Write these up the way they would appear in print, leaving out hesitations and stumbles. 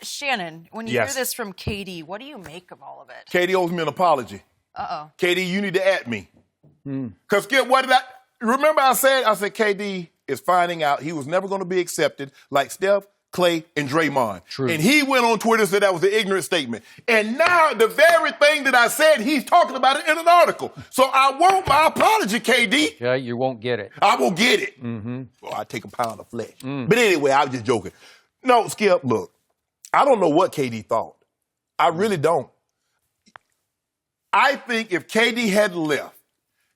Shannon, when you Yes. hear this from KD, what do you make of all of it? KD owes me an apology. Uh-oh. KD, you need to at me. Because what did I remember I said KD is finding out he was never going to be accepted like Steph, Clay, and Draymond. True. And he went on Twitter and said that was an ignorant statement. And now the very thing that I said, he's talking about it in an article. So I want my apology, KD. Yeah, you won't get it. I will get it. Well, I take a pound of flesh. But anyway, I was just joking. No, Skip, look, I don't know what KD thought. I really don't. I think if KD had left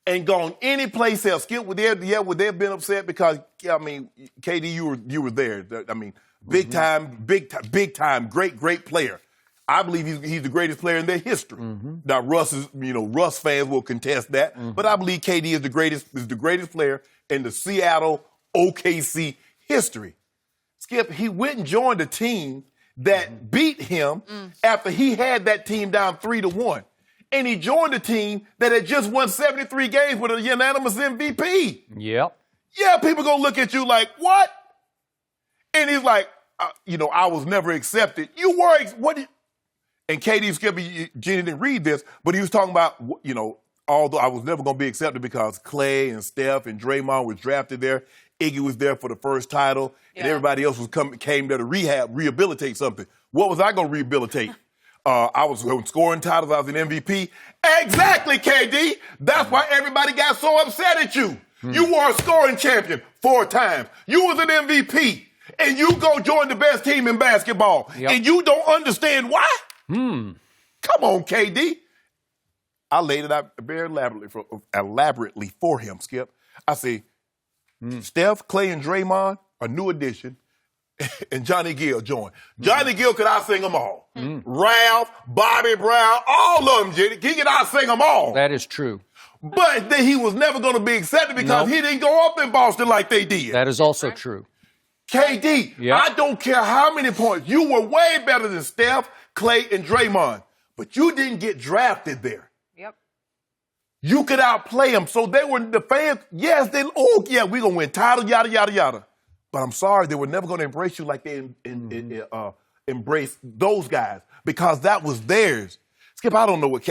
and gone any place else, Skip, would they have been upset? Because, I mean, KD, you were there. I mean, big time, great player. I believe he's the greatest player in their history. Now, Russ fans will contest that, but I believe KD is the greatest player in the Seattle OKC history. Skip, he went and joined a team that beat him after he had that team down 3-1. And he joined a team that had just won 73 games with a unanimous MVP. Yep. Yeah, people going to look at you like, what? And he's like, I was never accepted. You were, and KD, Skip, Jenny didn't read this, but he was talking about, although I was never going to be accepted because Clay and Steph and Draymond was drafted there. Iggy was there for the first title, and everybody else came there to rehabilitate something. What was I going to rehabilitate? I was scoring titles. I was an MVP. Exactly, KD. That's why everybody got so upset at you. You were a scoring champion 4 times. You was an MVP, and you go join the best team in basketball, and you don't understand why? Come on, KD. I laid it out very elaborately for him, Skip. I say, Steph, Clay, and Draymond, a new addition, and Johnny Gill joined. Johnny Gill could out-sing them all. Ralph, Bobby Brown, all of them, Jenny. He could out-sing them all. That is true. But then he was never going to be accepted because he didn't go up in Boston like they did. That is also true. KD, I don't care how many points. You were way better than Steph, Clay, and Draymond. But you didn't get drafted there. Yep. You could outplay them. So they were the fans. Yes, we're going to win title, yada, yada, yada. But I'm sorry, they were never going to embrace you like they embraced those guys because that was theirs. Skip, I don't know what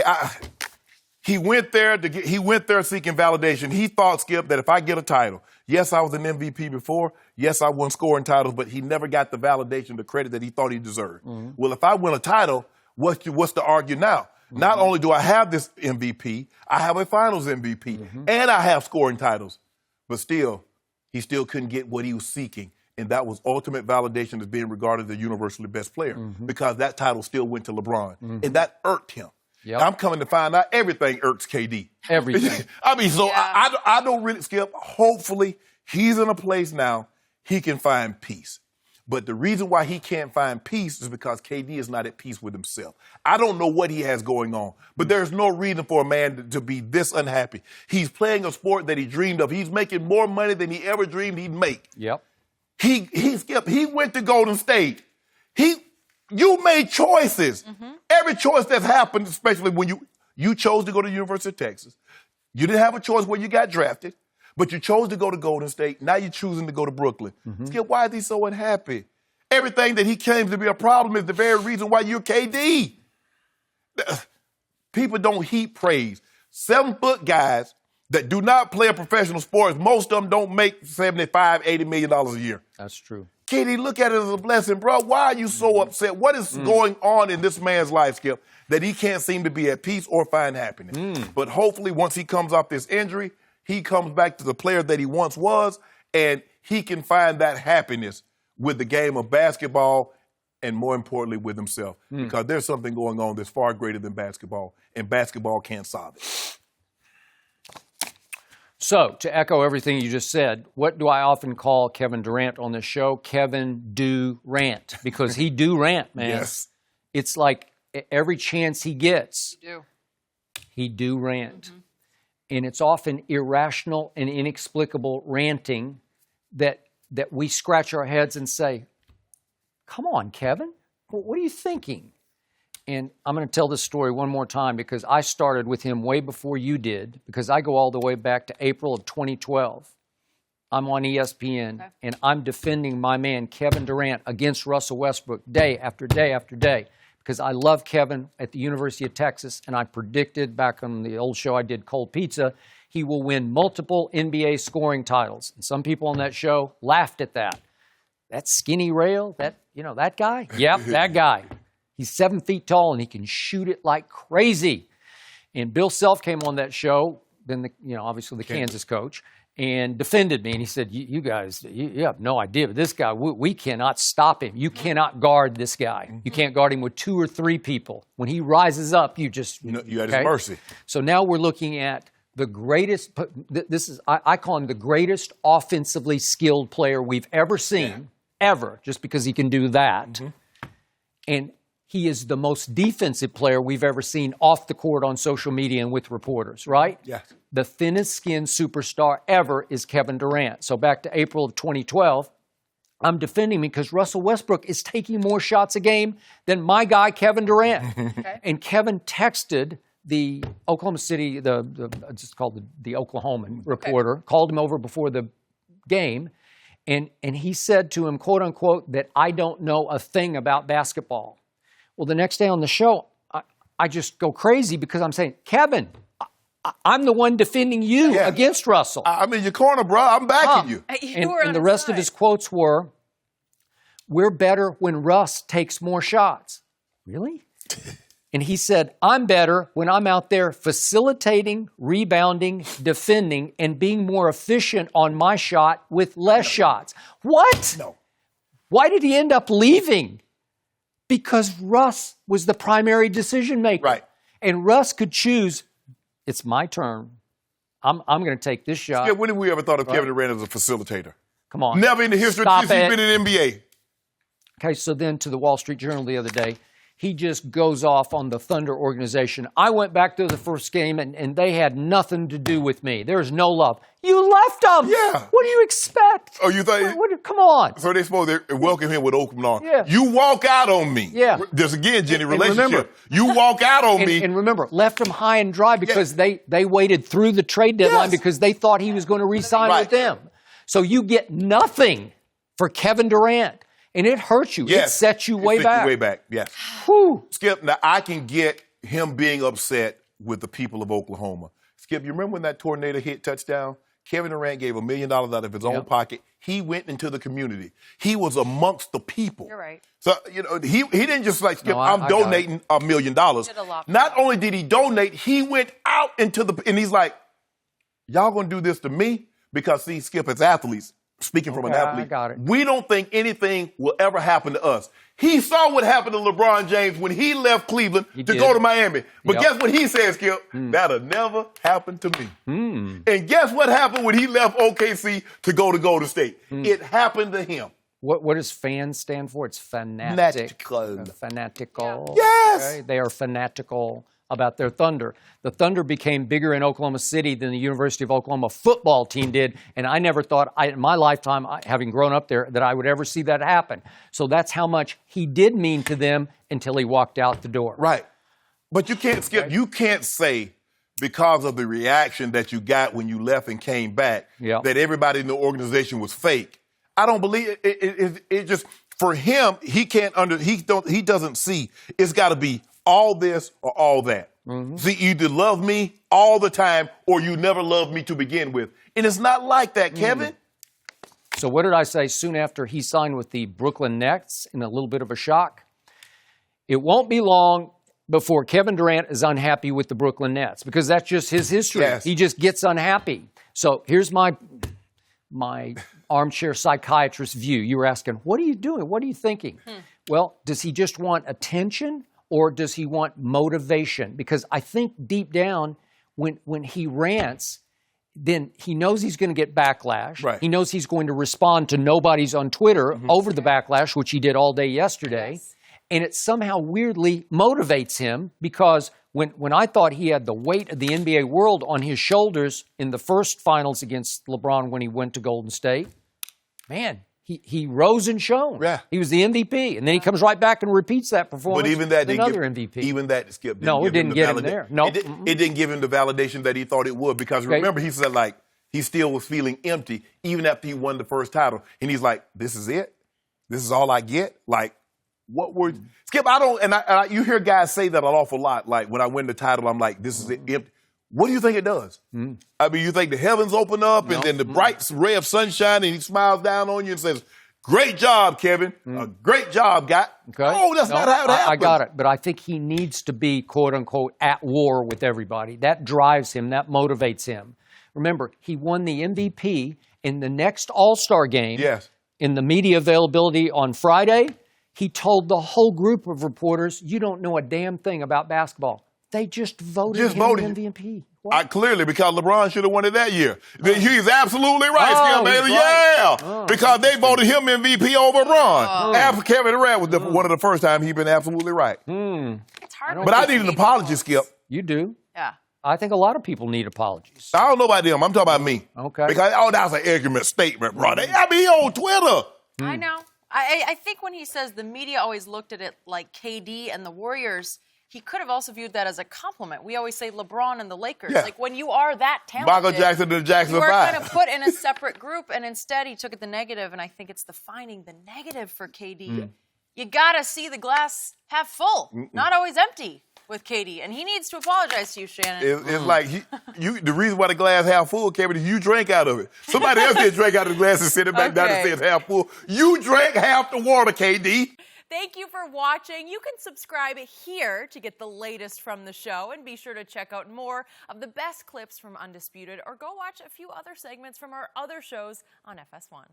he went there seeking validation. He thought, Skip, that if I get a title, yes, I was an MVP before, yes, I won scoring titles, but he never got the validation, the credit that he thought he deserved. Well, if I win a title, what's to argue now? Not only do I have this MVP, I have a Finals MVP, and I have scoring titles, but still. He still couldn't get what he was seeking, and that was ultimate validation as being regarded as the universally best player because that title still went to LeBron, and that irked him. Yep. I'm coming to find out everything irks KD. Everything. I mean, so I don't really, Skip, hopefully he's in a place now he can find peace. But the reason why he can't find peace is because KD is not at peace with himself. I don't know what he has going on, but there's no reason for a man to be this unhappy. He's playing a sport that he dreamed of. He's making more money than he ever dreamed he'd make. Yep. He went to Golden State. You made choices. Every choice that's happened, especially when you chose to go to the University of Texas. You didn't have a choice where you got drafted. But you chose to go to Golden State. Now you're choosing to go to Brooklyn. Skip, why is he so unhappy? Everything that he claims to be a problem is the very reason why you're KD. People don't heap praise. 7-foot guys that do not play a professional sport, most of them don't make $75, $80 million a year. That's true. KD, look at it as a blessing, bro. Why are you so upset? What is going on in this man's life, Skip, that he can't seem to be at peace or find happiness? But hopefully once he comes off this injury, he comes back to the player that he once was, and he can find that happiness with the game of basketball and, more importantly, with himself. Because there's something going on that's far greater than basketball, and basketball can't solve it. So, to echo everything you just said, what do I often call Kevin Durant on this show? Kevin Durant, because he do rant, man. Yes. It's like every chance he gets, he do rant. And it's often irrational and inexplicable ranting that we scratch our heads and say, come on, Kevin, what are you thinking? And I'm going to tell this story one more time because I started with him way before you did, because I go all the way back to April of 2012. I'm on ESPN, and I'm defending my man Kevin Durant against Russell Westbrook day after day after day because I love Kevin at the University of Texas, and I predicted back on the old show I did, Cold Pizza, he will win multiple NBA scoring titles. And some people on that show laughed at that. That skinny rail, that guy? Yep, that guy. He's 7 feet tall, and he can shoot it like crazy. And Bill Self came on that show, then obviously the Kansas coach, and defended me. And he said, you guys, you have no idea, but this guy, we cannot stop him. You cannot guard this guy. You can't guard him with 2 or 3 people. When he rises up, you just... you at his mercy. So now we're looking at the greatest, I call him the greatest offensively skilled player we've ever seen, ever, just because he can do that. And he is the most defensive player we've ever seen off the court on social media and with reporters, right? Yes. The thinnest skinned superstar ever is Kevin Durant. So back to April of 2012, I'm defending him because Russell Westbrook is taking more shots a game than my guy, Kevin Durant. And Kevin texted the Oklahoma City, just called the Oklahoman reporter, called him over before the game, and he said to him, quote unquote, that I don't know a thing about basketball. Well, the next day on the show, I just go crazy because I'm saying, Kevin, I'm the one defending you against Russell. I'm in your corner, bro. I'm backing you. And the rest of his quotes were, we're better when Russ takes more shots. Really? And he said, I'm better when I'm out there facilitating, rebounding, defending, and being more efficient on my shot with less shots. What? No. Why did he end up leaving? Because Russ was the primary decision maker. Right. And Russ could choose, it's my turn. I'm going to take this shot. Yeah, when have we ever thought of Kevin Durant as a facilitator? Come on. Never in the history since he's been in the NBA. Okay, so then to the Wall Street Journal the other day, he just goes off on the Thunder organization. I went back to the first game, and they had nothing to do with me. There's no love. You left them. Yeah. What do you expect? Oh, you thought? Come on. So they supposed to welcome him with open arms. Yeah. You walk out on me. Yeah. Just again, Jenny, relationship. Remember, you walk out on me. And remember, left him high and dry because they waited through the trade deadline because they thought he was going to re-sign with them. So you get nothing for Kevin Durant. And it hurts you. Yes. It sets you way back. Way back, yes. Whew. Skip, now I can get him being upset with the people of Oklahoma. Skip, you remember when that tornado hit touchdown? Kevin Durant gave $1 million out of his own pocket. He went into the community. He was amongst the people. You're right. So, he didn't just like, Skip, No, I'm donating $1 million. Did a lot. Not only did he donate, he went out into and he's like, y'all gonna do this to me? Because see, Skip, as athletes, speaking from an athlete, I got it. we don't think anything will ever happen to us. He saw what happened to LeBron James when he left Cleveland to go to Miami. But guess what he said, Skip? That'll never happen to me. And guess what happened when he left OKC to go to Golden State? It happened to him. What does fans stand for? It's fanatic. Fanatical. Yes. Okay? They are fanatical about their Thunder. The Thunder became bigger in Oklahoma City than the University of Oklahoma football team did, and I never thought in my lifetime, having grown up there, that I would ever see that happen. So that's how much he did mean to them until he walked out the door. Right. But you can't, Skip, you can't say because of the reaction that you got when you left and came back that everybody in the organization was fake. I don't believe it just, for him, he doesn't see it's got to be all this or all that. See, you either love me all the time or you never loved me to begin with. And it's not like that, Kevin. So what did I say soon after he signed with the Brooklyn Nets in a little bit of a shock? It won't be long before Kevin Durant is unhappy with the Brooklyn Nets because that's just his history. Yes. He just gets unhappy. So here's my armchair psychiatrist view. You were asking, what are you doing? What are you thinking? Well, does he just want attention? Or does he want motivation? Because I think deep down, when he rants, then he knows he's going to get backlash. Right. He knows he's going to respond to nobodies on Twitter over the backlash, which he did all day yesterday. Yes. And it somehow weirdly motivates him because when I thought he had the weight of the NBA world on his shoulders in the first finals against LeBron when he went to Golden State, man, he rose and shone. Yeah. He was the MVP. And then he comes right back and repeats that performance. But even that didn't another MVP. Even that, Skip, it didn't get him there. No. It didn't give him the validation that he thought it would. Because remember, he said, like, he still was feeling empty even after he won the first title. And he's like, this is it? This is all I get? Like, what were Skip, I don't, and you hear guys say that an awful lot. Like, when I win the title, I'm like, this is it, empty. What do you think it does? I mean, you think the heavens open up and then the bright ray of sunshine and he smiles down on you and says, great job, Kevin. A great job, guy. Okay. Oh, that's not how it happens. I got it. But I think he needs to be, quote unquote, at war with everybody. That drives him. That motivates him. Remember, he won the MVP in the next All-Star game. Yes. In the media availability on Friday, he told the whole group of reporters, you don't know a damn thing about basketball. They just voted him MVP. Clearly, because LeBron should have won it that year. He's absolutely right, Skip Bayless. Right. Yeah, because they voted him MVP over LeBron. After Kevin Durant was one of the first time he'd been absolutely right. It's hard. But I need an apology, Skip. You do? Yeah. I think a lot of people need apologies. I don't know about them. I'm talking about me. Okay. Because, that's an ignorant statement, brother. I mean, he on Twitter. I know. I think when he says the media always looked at it like KD and the Warriors, he could have also viewed that as a compliment. We always say LeBron and the Lakers. Yeah. Like, when you are that talented, Michael Jackson to the Jackson you are 5. kind of put in a separate group, and instead he took it the negative, and I think it's finding the negative for KD. You got to see the glass half full, not always empty with KD, and he needs to apologize to you, Shannon. It's like, the reason why the glass half full, Kevin, is you drank out of it. Somebody else did drink out of the glass and sit it back down and say it's half full. You drank half the water, KD. Thank you for watching. You can subscribe here to get the latest from the show, and be sure to check out more of the best clips from Undisputed, or go watch a few other segments from our other shows on FS1.